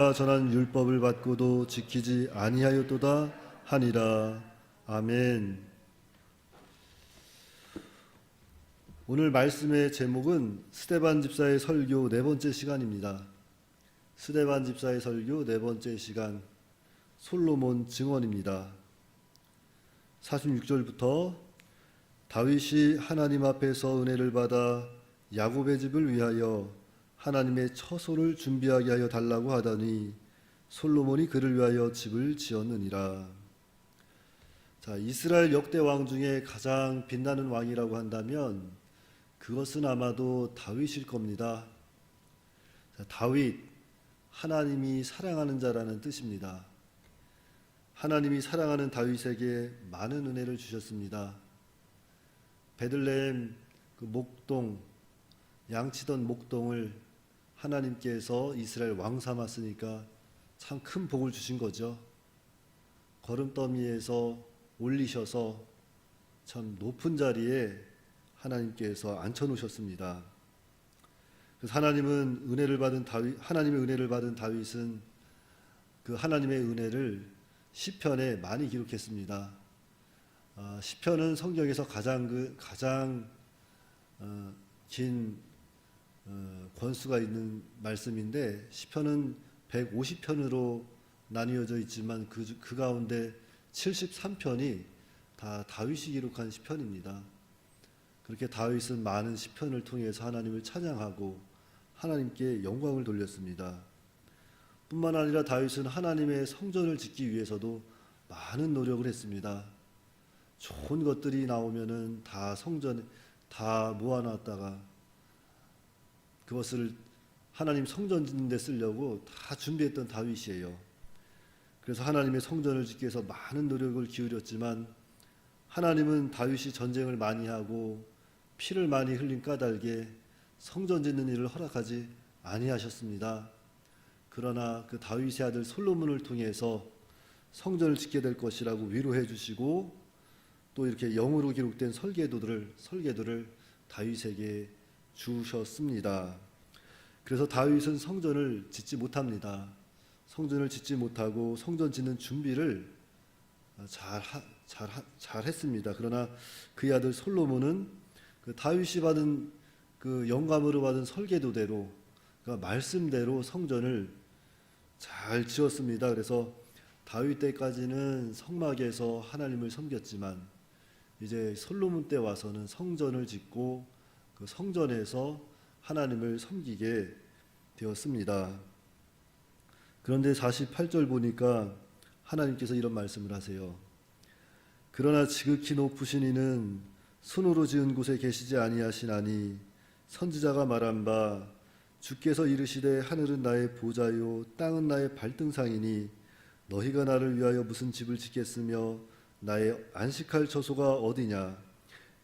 전한 율법을 받고도 지키지 아니하였도다 하니라. 아멘. 오늘 말씀의 제목은 스데반 집사의 설교 네 번째 시간입니다. 스데반 집사의 설교 네 번째 시간, 솔로몬 증언입니다. 46절부터 다윗이 하나님 앞에서 은혜를 받아 야곱의 집을 위하여 하나님의 처소를 준비하게 하여 달라고 하더니 솔로몬이 그를 위하여 집을 지었느니라. 자, 이스라엘 역대 왕 중에 가장 빛나는 왕이라고 한다면 그것은 아마도 다윗일 겁니다. 자, 다윗, 하나님이 사랑하는 자라는 뜻입니다. 하나님이 사랑하는 다윗에게 많은 은혜를 주셨습니다. 베들레헴 그 목동, 양치던 목동을 하나님께서 이스라엘 왕 삼았으니까 참 큰 복을 주신 거죠. 걸음더미에서 올리셔서 참 높은 자리에 하나님께서 앉혀놓으셨습니다. 그래서 하나님의 은혜를 받은 다윗은 그 하나님의 은혜를 시편에 많이 기록했습니다. 시편은 성경에서 가장 긴 권수가 있는 말씀인데 시편은 150편으로 나뉘어져 있지만 그 가운데 73편이 다 다윗이 기록한 시편입니다. 그렇게 다윗은 많은 시편을 통해서 하나님을 찬양하고 하나님께 영광을 돌렸습니다. 뿐만 아니라 다윗은 하나님의 성전을 짓기 위해서도 많은 노력을 했습니다. 좋은 것들이 나오면은 다 성전에 다 모아놨다가 그것을 하나님 성전 짓는 데 쓰려고 다 준비했던 다윗이에요. 그래서 하나님의 성전을 짓기 위해서 많은 노력을 기울였지만 하나님은 다윗이 전쟁을 많이 하고 피를 많이 흘린 까닭에 성전 짓는 일을 허락하지 아니하셨습니다. 그러나 그 다윗의 아들 솔로몬을 통해서 성전을 짓게 될 것이라고 위로해 주시고 또 이렇게 영으로 기록된 설계도를 다윗에게 주셨습니다. 그래서 다윗은 성전을 짓지 못합니다. 성전을 짓지 못하고 성전 짓는 준비를 잘 했습니다. 그러나 그의 아들 솔로몬은 그 다윗이 받은 그 영감으로 받은 설계도대로 그러니까 말씀대로 성전을 잘 지었습니다. 그래서 다윗 때까지는 성막에서 하나님을 섬겼지만 이제 솔로몬 때 와서는 성전을 짓고 그 성전에서 하나님을 섬기게 되었습니다. 그런데 48절 보니까 하나님께서 이런 말씀을 하세요. 그러나 지극히 높으신 이는 손으로 지은 곳에 계시지 아니하시나니 선지자가 말한 바 주께서 이르시되 하늘은 나의 보좌요 땅은 나의 발등상이니 너희가 나를 위하여 무슨 집을 짓겠으며 나의 안식할 처소가 어디냐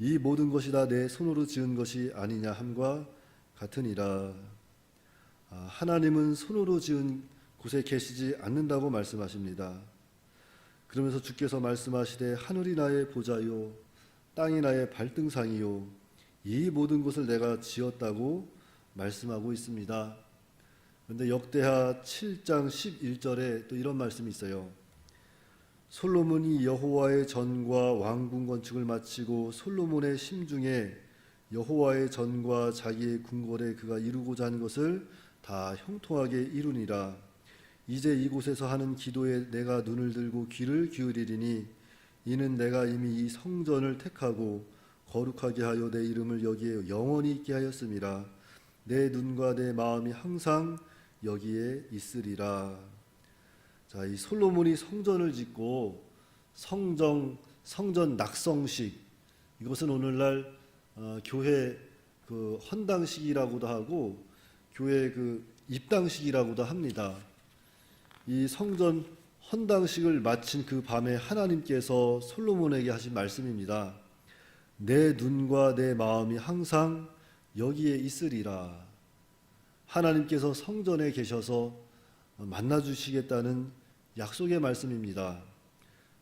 이 모든 것이 다 내 손으로 지은 것이 아니냐 함과 같으니라. 하나님은 손으로 지은 곳에 계시지 않는다고 말씀하십니다. 그러면서 주께서 말씀하시되 하늘이 나의 보좌요 땅이 나의 발등상이요 이 모든 것을 내가 지었다고 말씀하고 있습니다. 그런데 역대하 7장 11절에 또 이런 말씀이 있어요. 솔로몬이 여호와의 전과 왕궁 건축을 마치고 솔로몬의 심중에 여호와의 전과 자기의 궁궐에 그가 이루고자 한 것을 다 형통하게 이루니라. 이제 이곳에서 하는 기도에 내가 눈을 들고 귀를 기울이리니 이는 내가 이미 이 성전을 택하고 거룩하게 하여 내 이름을 여기에 영원히 있게 하였음이라. 내 눈과 내 마음이 항상 여기에 있으리라. 자, 이 솔로몬이 성전을 짓고 성전 낙성식, 이것은 오늘날 교회 그 헌당식이라고도 하고 교회 그 입당식이라고도 합니다. 이 성전 헌당식을 마친 그 밤에 하나님께서 솔로몬에게 하신 말씀입니다. 내 눈과 내 마음이 항상 여기에 있으리라. 하나님께서 성전에 계셔서 만나 주시겠다는 약속의 말씀입니다.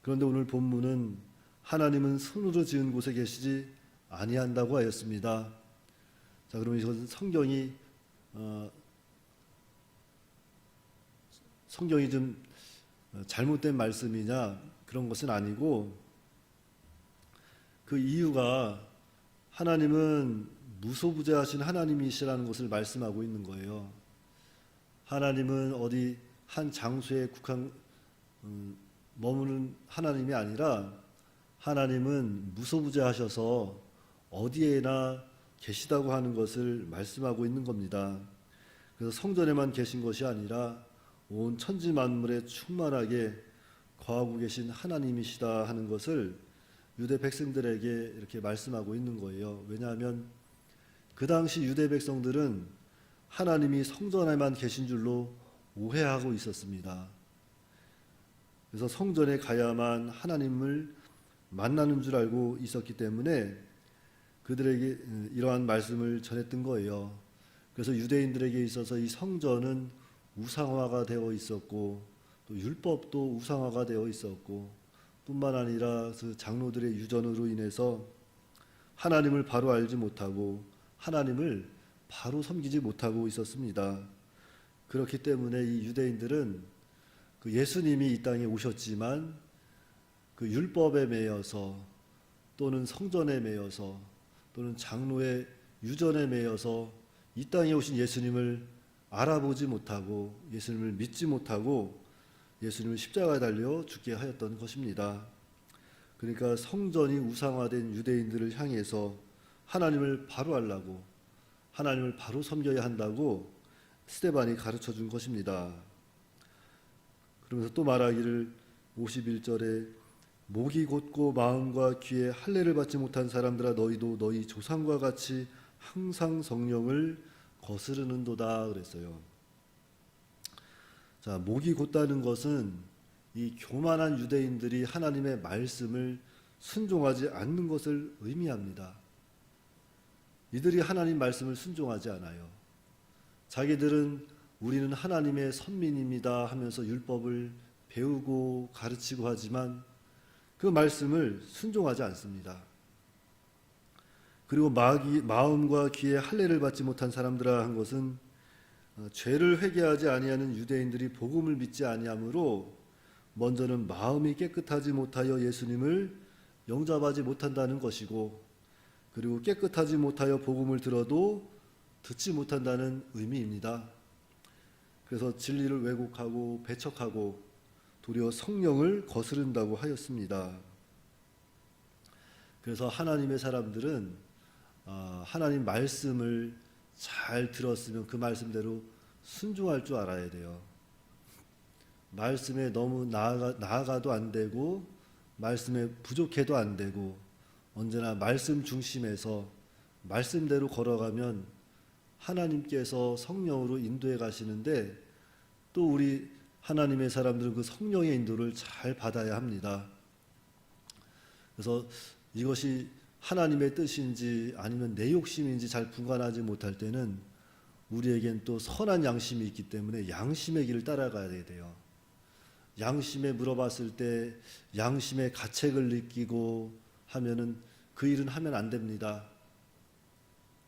그런데 오늘 본문은 하나님은 손으로 지은 곳에 계시지 아니한다고 하였습니다. 자, 그러면 이것은 성경이 성경이 좀 잘못된 말씀이냐 그런 것은 아니고, 그 이유가 하나님은 무소부재하신 하나님이시라는 것을 말씀하고 있는 거예요. 하나님은 어디 한 장소에 머무는 하나님이 아니라 하나님은 무소부재하셔서 어디에나 계시다고 하는 것을 말씀하고 있는 겁니다. 그래서 성전에만 계신 것이 아니라 온 천지 만물에 충만하게 거하고 계신 하나님이시다 하는 것을 유대 백성들에게 이렇게 말씀하고 있는 거예요. 왜냐하면 그 당시 유대 백성들은 하나님이 성전에만 계신 줄로 오해하고 있었습니다. 그래서 성전에 가야만 하나님을 만나는 줄 알고 있었기 때문에 그들에게 이러한 말씀을 전했던 거예요. 그래서 유대인들에게 있어서 이 성전은 우상화가 되어 있었고, 또 율법도 우상화가 되어 있었고, 뿐만 아니라 그 장로들의 유전으로 인해서 하나님을 바로 알지 못하고 하나님을 바로 섬기지 못하고 있었습니다. 그렇기 때문에 이 유대인들은 그 예수님이 이 땅에 오셨지만 그 율법에 매여서, 또는 성전에 매여서, 또는 장로의 유전에 매여서 이 땅에 오신 예수님을 알아보지 못하고 예수님을 믿지 못하고 예수님을 십자가에 달려 죽게 하였던 것입니다. 그러니까 성전이 우상화된 유대인들을 향해서 하나님을 바로 알라고, 하나님을 바로 섬겨야 한다고 스데반이 가르쳐 준 것입니다. 그러면서 또 말하기를 51절에 목이 곧고 마음과 귀에 할례를 받지 못한 사람들아 너희도 너희 조상과 같이 항상 성령을 거스르는도다 그랬어요. 자, 목이 곧다는 것은 이 교만한 유대인들이 하나님의 말씀을 순종하지 않는 것을 의미합니다. 이들이 하나님 말씀을 순종하지 않아요. 자기들은 우리는 하나님의 선민입니다 하면서 율법을 배우고 가르치고 하지만 그 말씀을 순종하지 않습니다. 그리고 마음과 귀에 할례를 받지 못한 사람들아 한 것은 죄를 회개하지 아니하는 유대인들이 복음을 믿지 아니하므로 먼저는 마음이 깨끗하지 못하여 예수님을 영접하지 못한다는 것이고, 그리고 깨끗하지 못하여 복음을 들어도 듣지 못한다는 의미입니다. 그래서 진리를 왜곡하고 배척하고 도리어 성령을 거스른다고 하였습니다. 그래서 하나님의 사람들은 하나님 말씀을 잘 들었으면 그 말씀대로 순종할 줄 알아야 돼요. 말씀에 너무 나아가도 안 되고 말씀에 부족해도 안 되고, 언제나 말씀 중심에서 말씀대로 걸어가면 하나님께서 성령으로 인도해 가시는데, 또 우리 하나님의 사람들은 그 성령의 인도를 잘 받아야 합니다. 그래서 이것이 하나님의 뜻인지 아니면 내 욕심인지 잘 분간하지 못할 때는 우리에겐 또 선한 양심이 있기 때문에 양심의 길을 따라가야 돼요. 양심에 물어봤을 때 양심의 가책을 느끼고 하면은 그 일은 하면 안 됩니다.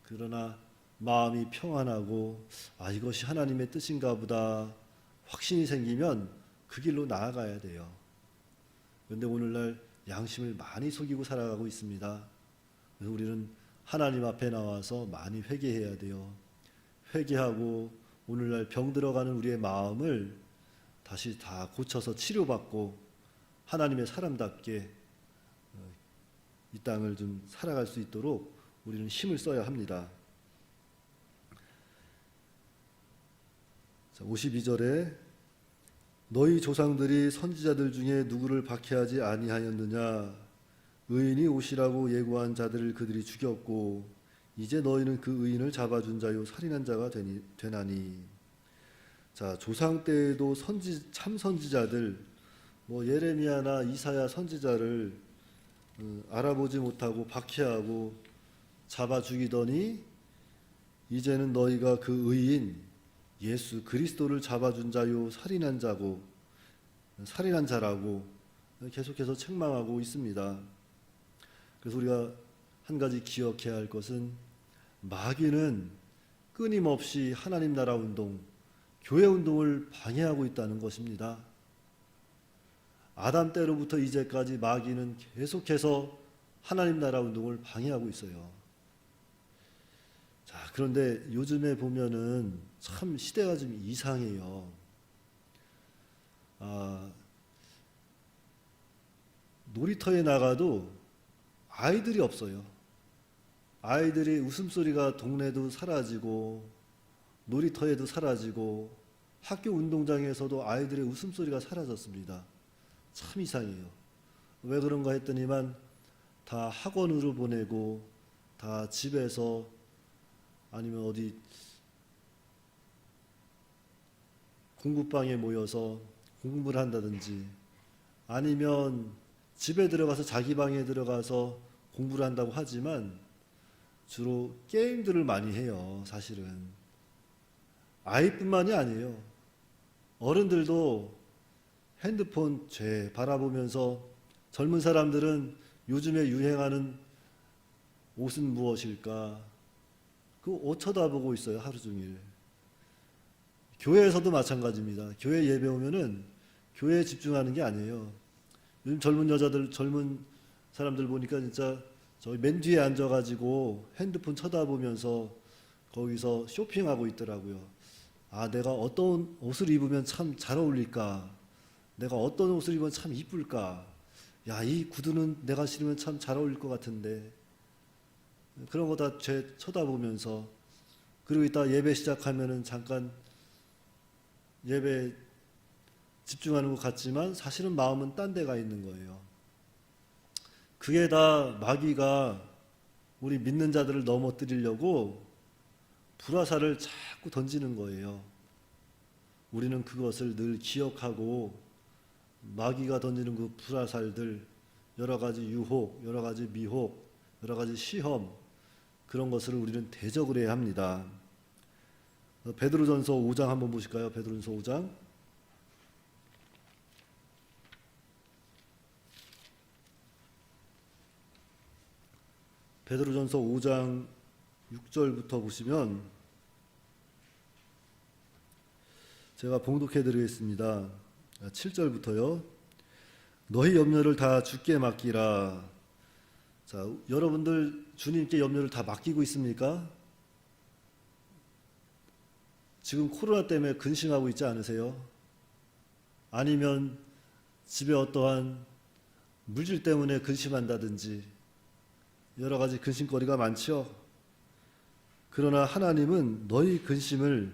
그러나 마음이 평안하고 이것이 하나님의 뜻인가 보다 확신이 생기면 그 길로 나아가야 돼요. 그런데 오늘날 양심을 많이 속이고 살아가고 있습니다. 그래서 우리는 하나님 앞에 나와서 많이 회개해야 돼요. 회개하고 오늘날 병 들어가는 우리의 마음을 다시 다 고쳐서 치료받고 하나님의 사람답게 이 땅을 좀 살아갈 수 있도록 우리는 힘을 써야 합니다. 52절에 너희 조상들이 선지자들 중에 누구를 박해하지 아니하였느냐, 의인이 오시라고 예고한 자들을 그들이 죽였고 이제 너희는 그 의인을 잡아준 자요 살인한 자가 되나니. 자, 조상 때에도 참 선지자들, 예레미야나 이사야 선지자를 알아보지 못하고 박해하고 잡아 죽이더니 이제는 너희가 그 의인 예수 그리스도를 잡아준 자요 살인한 자라고 계속해서 책망하고 있습니다. 그래서 우리가 한 가지 기억해야 할 것은 마귀는 끊임없이 하나님 나라 운동, 교회 운동을 방해하고 있다는 것입니다. 아담 때로부터 이제까지 마귀는 계속해서 하나님 나라 운동을 방해하고 있어요. 자, 그런데 요즘에 보면은 참 시대가 좀 이상해요. 놀이터에 나가도 아이들이 없어요. 아이들이 웃음소리가 동네도 사라지고 놀이터에도 사라지고 학교 운동장에서도 아이들의 웃음소리가 사라졌습니다. 참 이상해요. 왜 그런가 했더니만 다 학원으로 보내고 다 집에서 아니면 어디 공부방에 모여서 공부를 한다든지 아니면 집에 들어가서 자기 방에 들어가서 공부를 한다고 하지만 주로 게임들을 많이 해요. 사실은 아이뿐만이 아니에요. 어른들도 핸드폰 죄 바라보면서 젊은 사람들은 요즘에 유행하는 옷은 무엇일까? 그 옷 쳐다보고 있어요. 하루 종일. 교회에서도 마찬가지입니다. 교회 예배 오면은 교회에 집중하는 게 아니에요. 요즘 젊은 여자들, 젊은 사람들 보니까 진짜 저기 맨 뒤에 앉아가지고 핸드폰 쳐다보면서 거기서 쇼핑하고 있더라고요. 아, 내가 어떤 옷을 입으면 참 잘 어울릴까? 내가 어떤 옷을 입으면 참 이쁠까? 야, 이 구두는 내가 신으면 참 잘 어울릴 것 같은데. 그런 거 다 쳐다보면서 그리고 이따 예배 시작하면은 잠깐 예배 집중하는 것 같지만 사실은 마음은 딴 데가 있는 거예요. 그게 다 마귀가 우리 믿는 자들을 넘어뜨리려고 불화살을 자꾸 던지는 거예요. 우리는 그것을 늘 기억하고 마귀가 던지는 그 불화살들, 여러 가지 유혹, 여러 가지 미혹, 여러 가지 시험, 그런 것을 우리는 대적을 해야 합니다. 베드로전서 5장 한번 보실까요? 베드로전서 5장. 베드로전서 5장 6절부터 보시면 제가 봉독해 드리겠습니다. 7절부터요. 너희 염려를 다 주께 맡기라. 자, 여러분들 주님께 염려를 다 맡기고 있습니까? 지금 코로나 때문에 근심하고 있지 않으세요? 아니면 집에 어떠한 물질 때문에 근심한다든지 여러 가지 근심거리가 많죠. 그러나 하나님은 너희 근심을,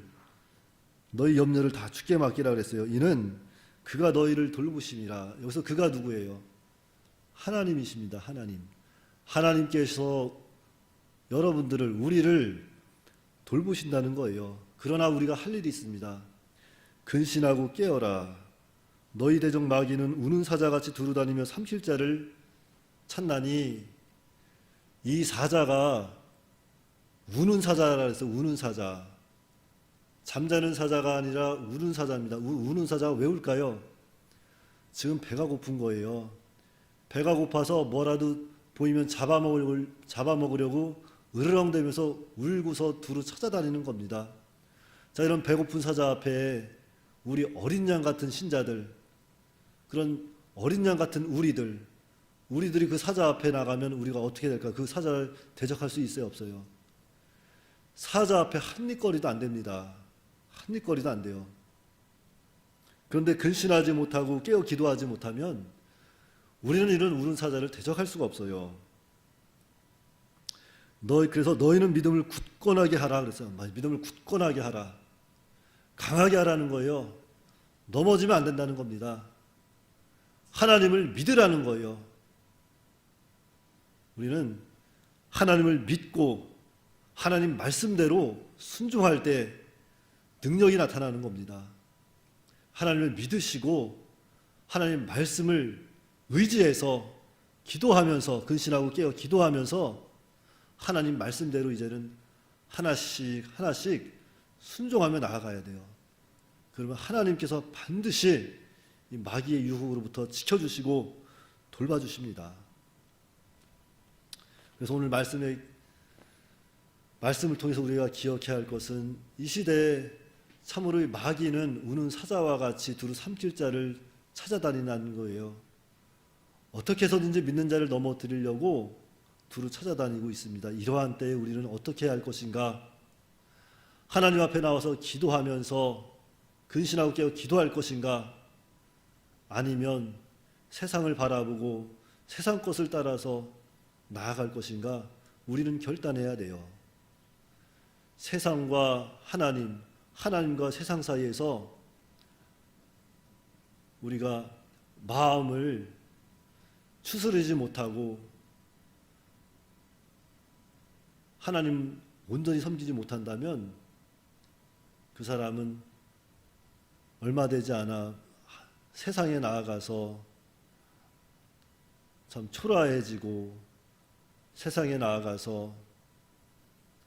너희 염려를 다 주께 맡기라 그랬어요. 이는 그가 너희를 돌보심이라. 여기서 그가 누구예요? 하나님이십니다. 하나님. 하나님께서 여러분들을, 우리를 돌보신다는 거예요. 그러나 우리가 할 일이 있습니다. 근신하고 깨어라. 너희 대적 마귀는 우는 사자같이 두루다니며 삼킬 자를 찾나니. 이 사자가 우는 사자라 해서 우는 사자. 잠자는 사자가 아니라 우는 사자입니다. 우는 사자가 왜 울까요? 지금 배가 고픈 거예요. 배가 고파서 뭐라도 보이면 잡아먹으려고 으르렁대면서 울고서 두루 찾아다니는 겁니다. 자, 이런 배고픈 사자 앞에 우리 어린 양 같은 신자들, 그런 어린 양 같은 우리들이 그 사자 앞에 나가면 우리가 어떻게 될까? 그 사자를 대적할 수 있어요, 없어요? 사자 앞에 한입거리도 안 됩니다. 한입거리도 안 돼요. 그런데 근신하지 못하고 깨어 기도하지 못하면 우리는 이런 우는 사자를 대적할 수가 없어요. 그래서 너희는 믿음을 굳건하게 하라 그랬어요. 믿음을 굳건하게 하라. 강하게 하라는 거예요. 넘어지면 안 된다는 겁니다. 하나님을 믿으라는 거예요. 우리는 하나님을 믿고 하나님 말씀대로 순종할 때 능력이 나타나는 겁니다. 하나님을 믿으시고 하나님 말씀을 의지해서 기도하면서 근신하고 깨어 기도하면서 하나님 말씀대로 이제는 하나씩 순종하며 나아가야 돼요. 그러면 하나님께서 반드시 이 마귀의 유혹으로부터 지켜주시고 돌봐주십니다. 그래서 오늘 말씀을 통해서 우리가 기억해야 할 것은 이 시대에 참으로 이 마귀는 우는 사자와 같이 두루 삼킬 자를 찾아다니는 거예요. 어떻게 해서든지 믿는 자를 넘어뜨리려고 두루 찾아다니고 있습니다. 이러한 때에 우리는 어떻게 해야 할 것인가? 하나님 앞에 나와서 기도하면서 근신하고 깨어 기도할 것인가? 아니면 세상을 바라보고 세상 것을 따라서 나아갈 것인가? 우리는 결단해야 돼요. 세상과 하나님, 하나님과 세상 사이에서 우리가 마음을 추스르지 못하고 하나님 온전히 섬기지 못한다면 그 사람은 얼마 되지 않아 세상에 나아가서 참 초라해지고 세상에 나아가서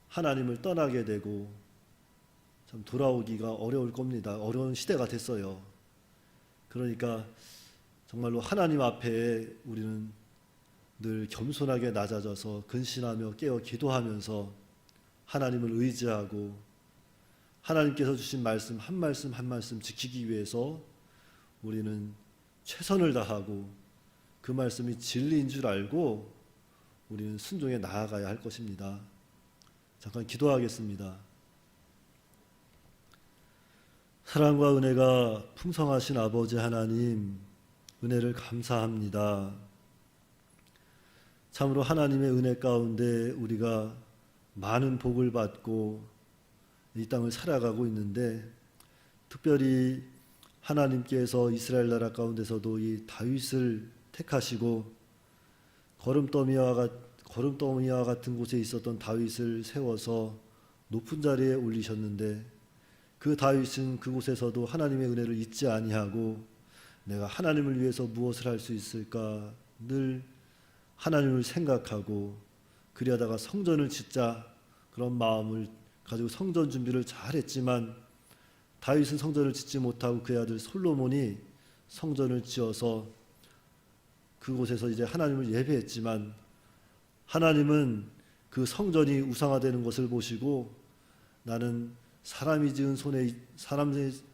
하나님을 떠나게 되고 참 돌아오기가 어려울 겁니다. 어려운 시대가 됐어요. 그러니까 정말로 하나님 앞에 우리는 늘 겸손하게 낮아져서 근신하며 깨어 기도하면서 하나님을 의지하고 하나님께서 주신 말씀 한 말씀 한 말씀 지키기 위해서 우리는 최선을 다하고 그 말씀이 진리인 줄 알고 우리는 순종해 나아가야 할 것입니다. 잠깐 기도하겠습니다. 사랑과 은혜가 풍성하신 아버지 하나님, 은혜를 감사합니다. 참으로 하나님의 은혜 가운데 우리가 많은 복을 받고 이 땅을 살아가고 있는데, 특별히 하나님께서 이스라엘 나라 가운데서도 이 다윗을 택하시고 거름더미와 같은 곳에 있었던 다윗을 세워서 높은 자리에 올리셨는데, 그 다윗은 그곳에서도 하나님의 은혜를 잊지 아니하고 내가 하나님을 위해서 무엇을 할 수 있을까 늘 하나님을 생각하고 그리하다가 성전을 짓자 그런 마음을 가지고 성전 준비를 잘했지만, 다윗은 성전을 짓지 못하고 그의 아들 솔로몬이 성전을 지어서 그곳에서 이제 하나님을 예배했지만, 하나님은 그 성전이 우상화되는 것을 보시고 나는 사람의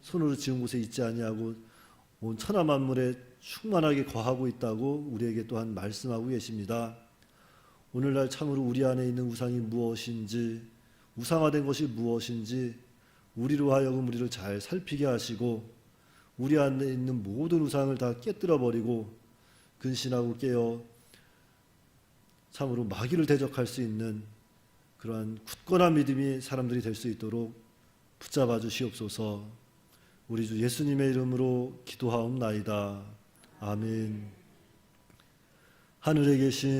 손으로 지은 곳에 있지 아니하고 온 천하 만물에 충만하게 거하고 있다고 우리에게 또한 말씀하고 계십니다. 오늘날 참으로 우리 안에 있는 우상이 무엇인지, 우상화된 것이 무엇인지 우리로 하여금 우리를 잘 살피게 하시고 우리 안에 있는 모든 우상을 다 깨뜨려 버리고 근신하고 깨어 참으로 마귀를 대적할 수 있는 그러한 굳건한 믿음이 사람들이 될 수 있도록 붙잡아 주시옵소서. 우리 주 예수님의 이름으로 기도하옵나이다. 아멘. 하늘에 계신